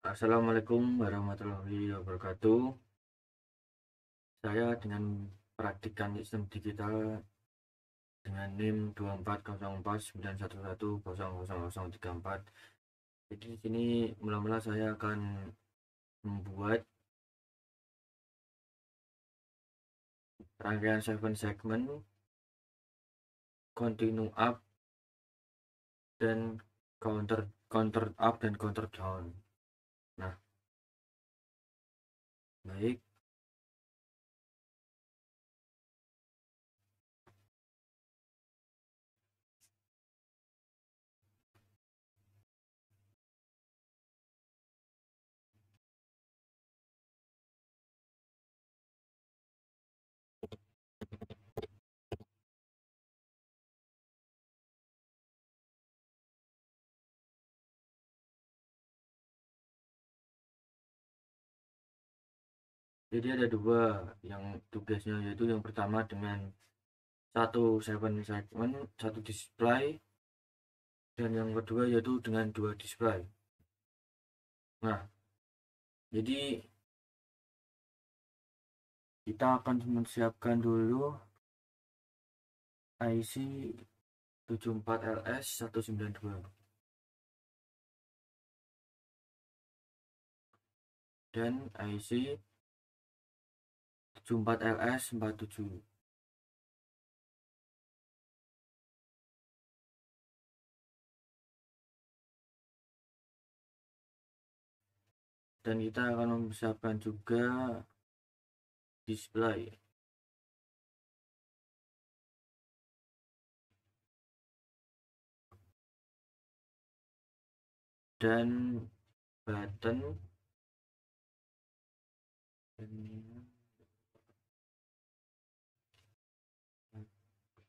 Assalamualaikum warahmatullahi wabarakatuh. Saya dengan praktikan sistem digital dengan NIM 240491100034. Jadi di sini mula-mula saya akan membuat rangkaian 7 segmen continue up dan counter counter up dan counter down. Nah, baik. Jadi ada dua yang tugasnya, yaitu yang pertama dengan satu 7 segmen, satu display, dan yang kedua yaitu dengan 2 display. Nah, jadi kita akan mempersiapkan dulu IC 74LS192 dan IC 74LS47. Dan kita akan mempersiapkan juga display dan button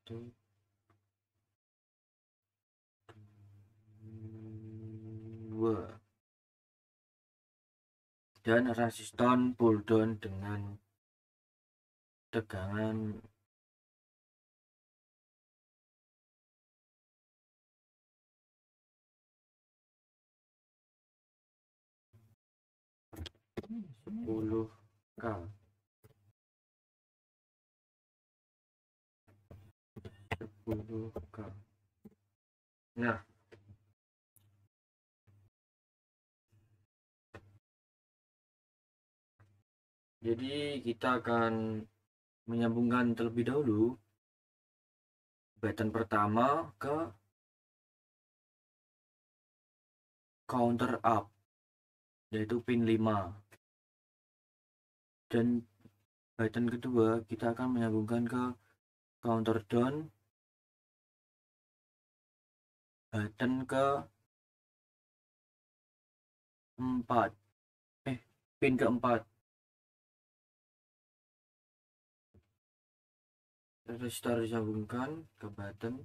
dua dan resistor pull down dengan tegangan sepuluh K. Nah, jadi kita akan menyambungkan terlebih dahulu button pertama ke counter up, yaitu pin 5, dan button kedua kita akan menyambungkan ke counter down, button ke 4, pin keempat. Resistor disambungkan ke button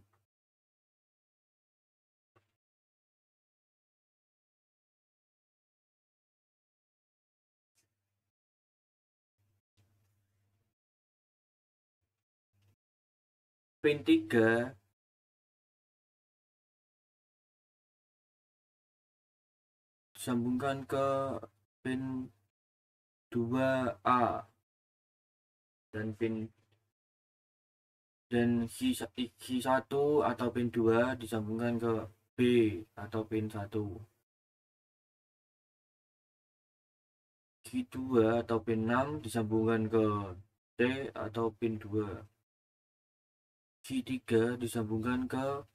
pin 3 disambungkan ke pin 2A dan Q1 atau pin 2 disambungkan ke B atau pin 1. Q2 atau pin 6 disambungkan ke C atau pin 2. Q3 disambungkan ke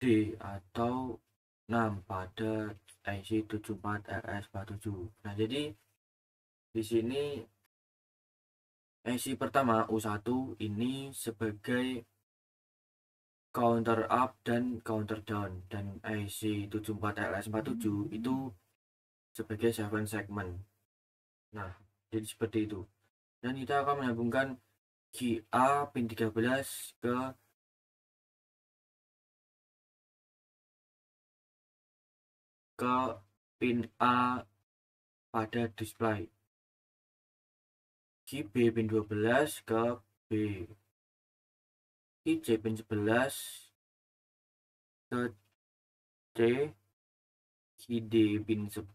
D atau 6 pada IC 74RS47. Nah, jadi di sini IC pertama U1 ini sebagai counter up dan counter down, dan IC 74LS47 itu sebagai 7 segment. Nah, jadi seperti itu. Dan kita akan menyambungkan QA pin 13 ke pin A pada display. QB pin 12 ke B. QC pin 11 ke C. QD pin 10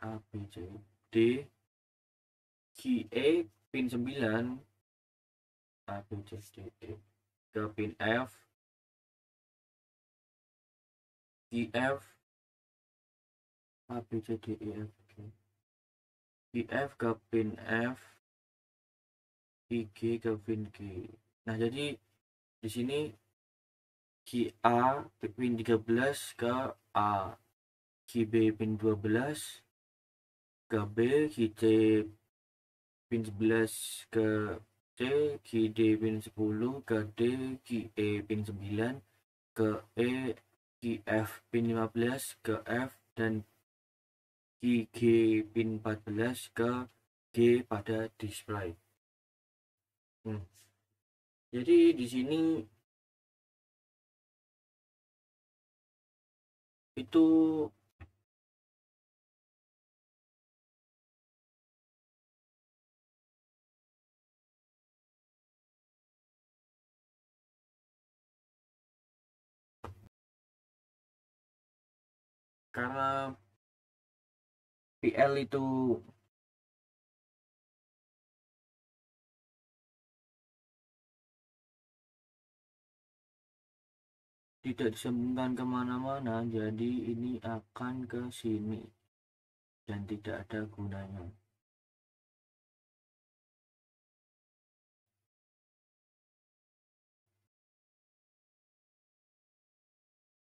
A B C D Q E pin 9 A B C D E ke pin F Q F A B C D E F G Q F ke pin F I G ke pin G. Nah, jadi di sini QA pin 13 ke A, QB pin 12 ke B, QC pin 11 ke C, QD pin 10 ke D, QE pin 9 ke E, QF pin 15 ke F, dan QG pin 14 ke G pada display. Jadi di sini itu karena PL itu tidak disambungkan kemana-mana, jadi ini akan ke sini dan tidak ada gunanya.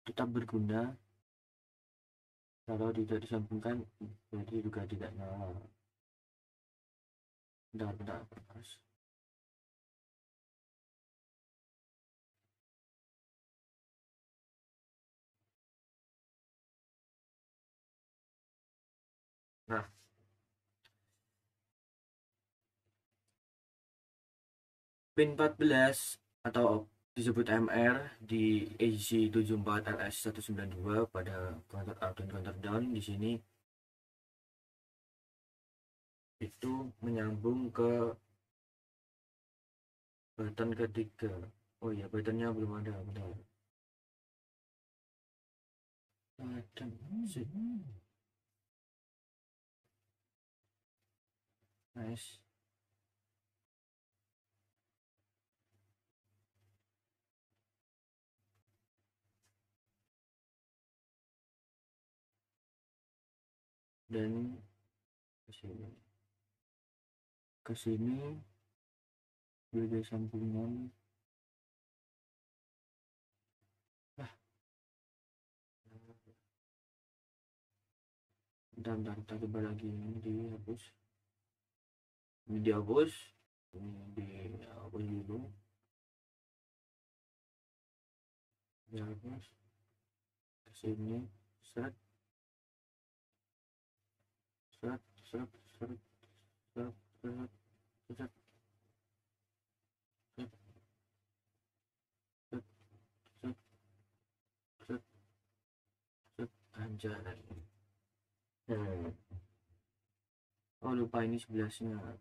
Tetap berguna kalau tidak disambungkan, jadi juga tidak nyala. Bentar, Mas. Nah, pin 14 atau disebut MR di AC74LS192 pada counter up dan counter down di sini itu menyambung ke button ketiga. Oh iya, buttonnya belum ada, bentar. Button sip. Nice. Dan ke sini beda sambungan. Bentar, kita coba lagi, ini dihapus, ini dihapus, ini dihapus dulu, dihapus, ke sini, seret, seret, seret, seret, seret, seret, seret, seret, seret, seret, seret, seret, anjay. Oh, lupa ini 11-nya.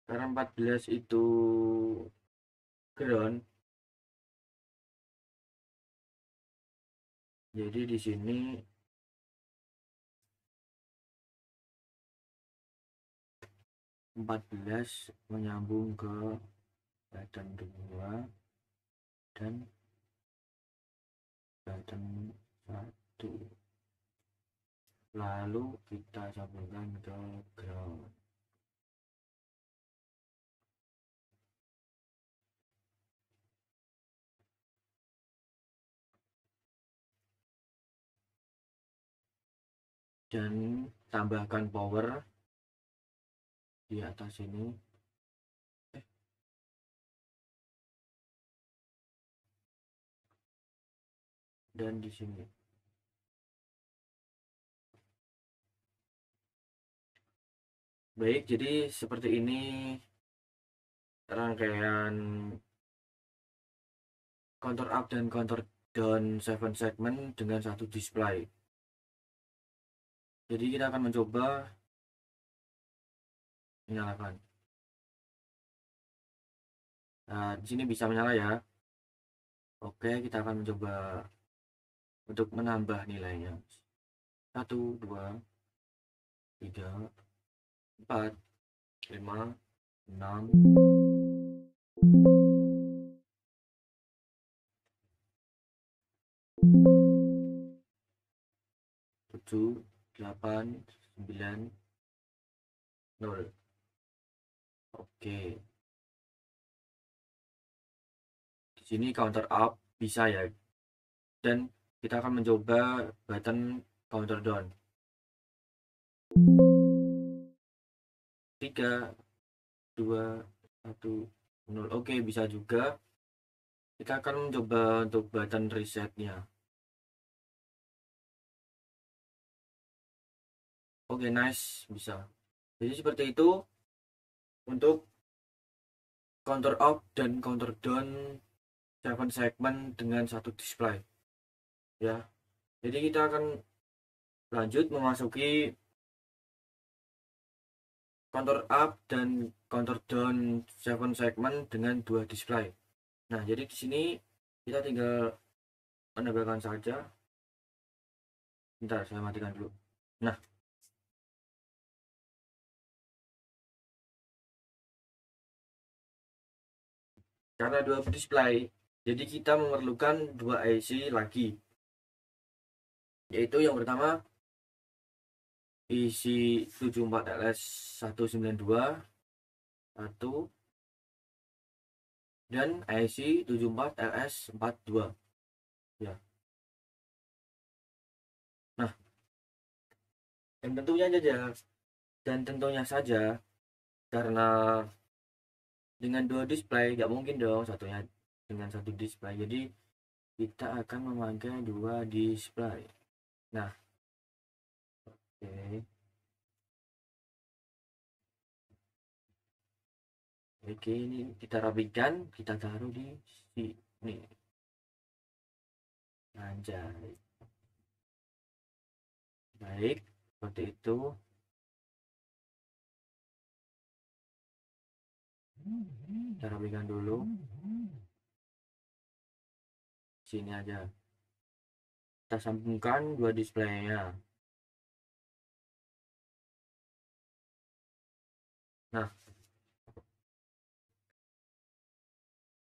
Karena 14 itu ground, jadi di sini empat belas menyambung ke button 2 dan button 1, lalu kita sambungkan ke ground. Dan tambahkan power di atas ini. Dan di sini. Baik, jadi seperti ini rangkaian counter up dan counter down 7 segment dengan satu display. Jadi kita akan mencoba menyalakan. Nah, di sini bisa menyala ya. Oke, kita akan mencoba untuk menambah nilainya. 1, 2, 3, 4, 5, 6, 7, 8, 9, 0. Oke. Di sini counter up bisa ya. Dan kita akan mencoba button counter down. 3, 2, 1, 0. Oke, bisa juga. Kita akan mencoba untuk button resetnya. Oke, nice, bisa. Jadi seperti itu untuk counter up dan counter down 7 segmen dengan satu display ya. Jadi kita akan lanjut memasuki counter up dan counter down 7 segmen dengan 2 display. Nah, jadi di sini kita tinggal menambahkan saja. Bentar, saya matikan dulu. Nah, karena 2 display, jadi kita memerlukan 2 IC lagi. Yaitu yang pertama isi 74LS192 1 dan IC 74LS42 ya. Nah, dan tentunya saja karena dengan 2 display nggak mungkin dong satunya dengan 1 display, jadi kita akan memakai 2 display. Nah, oke. Oke, ini kita rapikan, kita taruh di sini. Anjay. Baik, seperti itu. Kita rapikan dulu. Sini aja. Kita sambungkan 2 displaynya. Nah,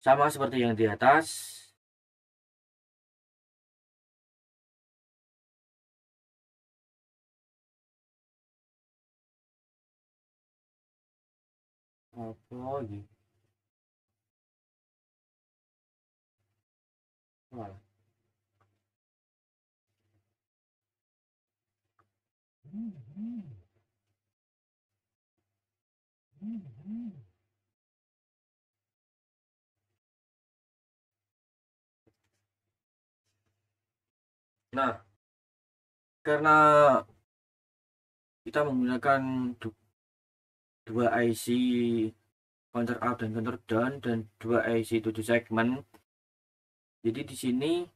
sama seperti yang di atas. Apa lagi? Wah. Nah, karena kita menggunakan 2 IC counter up dan counter down dan 2 IC 7 segmen. Jadi di sini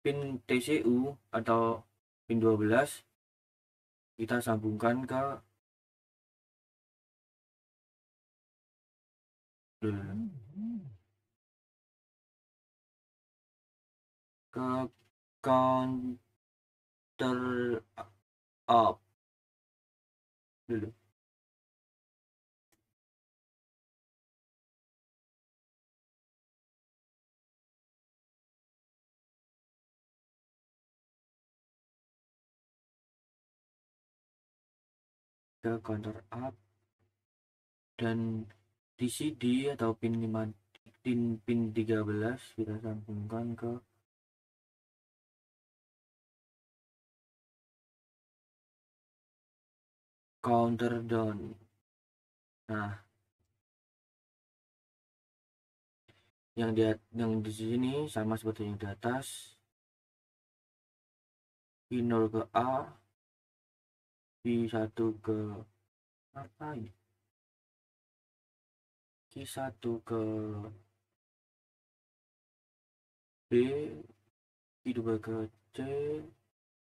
pin TCU atau pin 12 kita sambungkan ke counter up dulu. Ke counter up dan TCD atau pin 5 pin 13 kita sambungkan ke counter down. Nah, yang di sini sama seperti yang di atas. P0 ke A, P1 ke apa ini? Q1 ke B, Q2 ke C,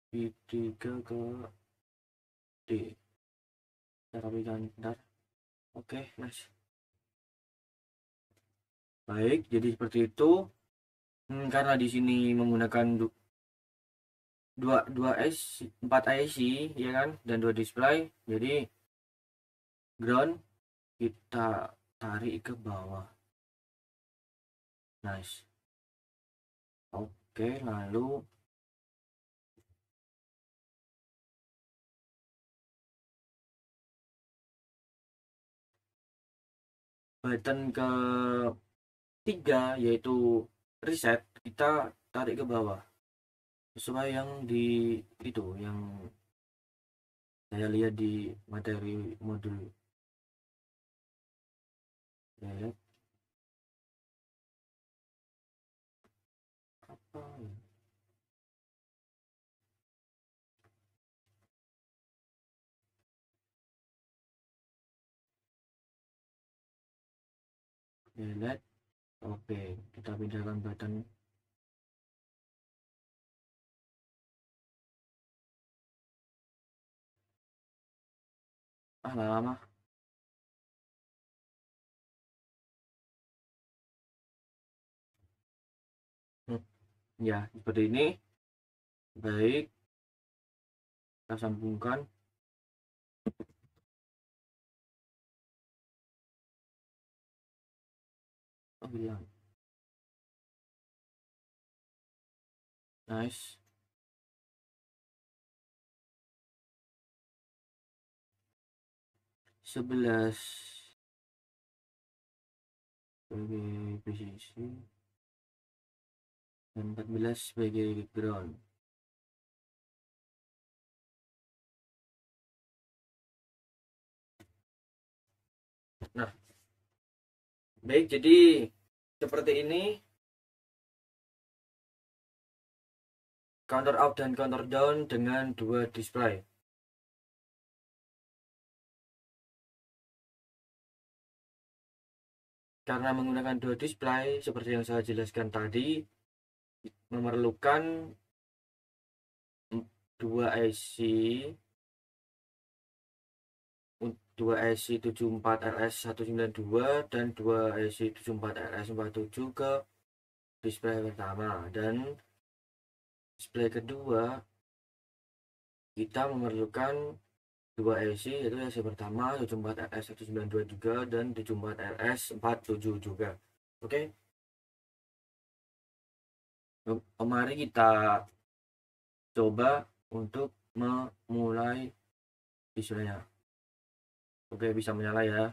Q3 ke D. Kita rapikan bentar. Oke, nice. Baik, jadi seperti itu. Karena di sini menggunakan 4 IC ya kan, dan 2 display, jadi ground kita tarik ke bawah. Nice. Oke, lalu button ketiga yaitu reset, kita tarik ke bawah sesuai yang di itu yang saya lihat di materi modul. Lihat apa ya? Lihat. Oke, kita pindahkan button. Lama. Ya, seperti ini. Baik, kita sambungkan. Oh, hilang. Nice. Sebelas sebagai posisi dan 14 sebagai ground. Nah, baik, jadi seperti ini counter up dan counter down dengan 2 display. Karena menggunakan 2 display seperti yang saya jelaskan tadi, memerlukan 2 IC 74RS192 dan 2 IC 74RS47 ke display pertama, dan display kedua kita memerlukan 2 IC, yaitu IC pertama 74RS192 juga dan 74RS47 juga. Oke. Mari kita coba untuk memulai displaynya. Oke, bisa menyala ya.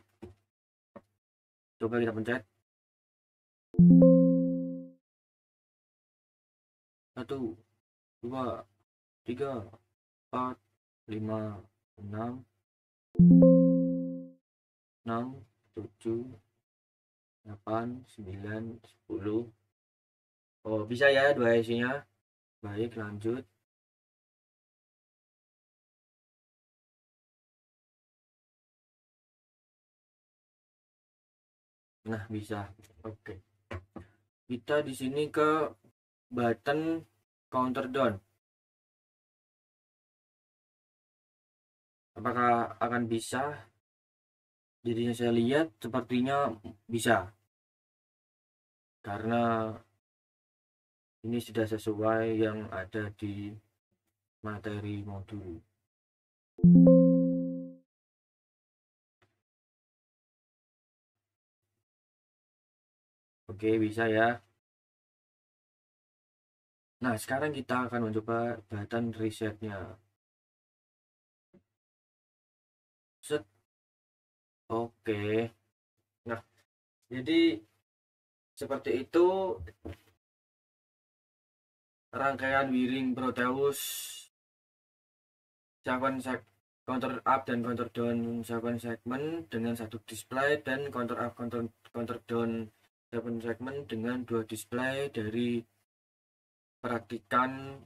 Coba kita pencet. 1, 2, 3, 4, 5, 6, 7, 8, 9, 10. Oh, bisa ya 2 IC-nya. Baik, lanjut. Nah, bisa. Oke. Kita di sini ke button counter down. Apakah akan bisa? Jadinya saya lihat sepertinya bisa. Karena ini sudah sesuai yang ada di materi modul. Oke, bisa ya. Nah, sekarang kita akan mencoba button resetnya. Set. Oke. Nah, jadi seperti itu rangkaian wiring Proteus 7 counter up dan counter down 7 segmen dengan 1 display, dan counter up counter down 7 segmen dengan 2 display dari praktikan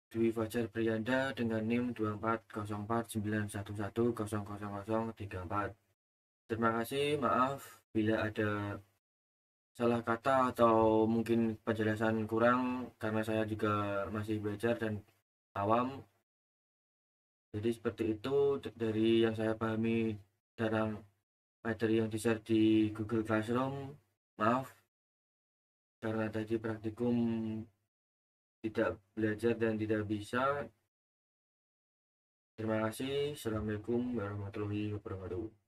Dwi Fajar Priyanda dengan NIM 240491100034. Terima kasih, maaf bila ada salah kata atau mungkin penjelasan kurang karena saya juga masih belajar dan awam. Jadi seperti itu dari yang saya pahami dalam materi yang di-share di Google Classroom. Maaf karena tadi praktikum tidak belajar dan tidak bisa. Terima kasih. Assalamualaikum warahmatullahi wabarakatuh.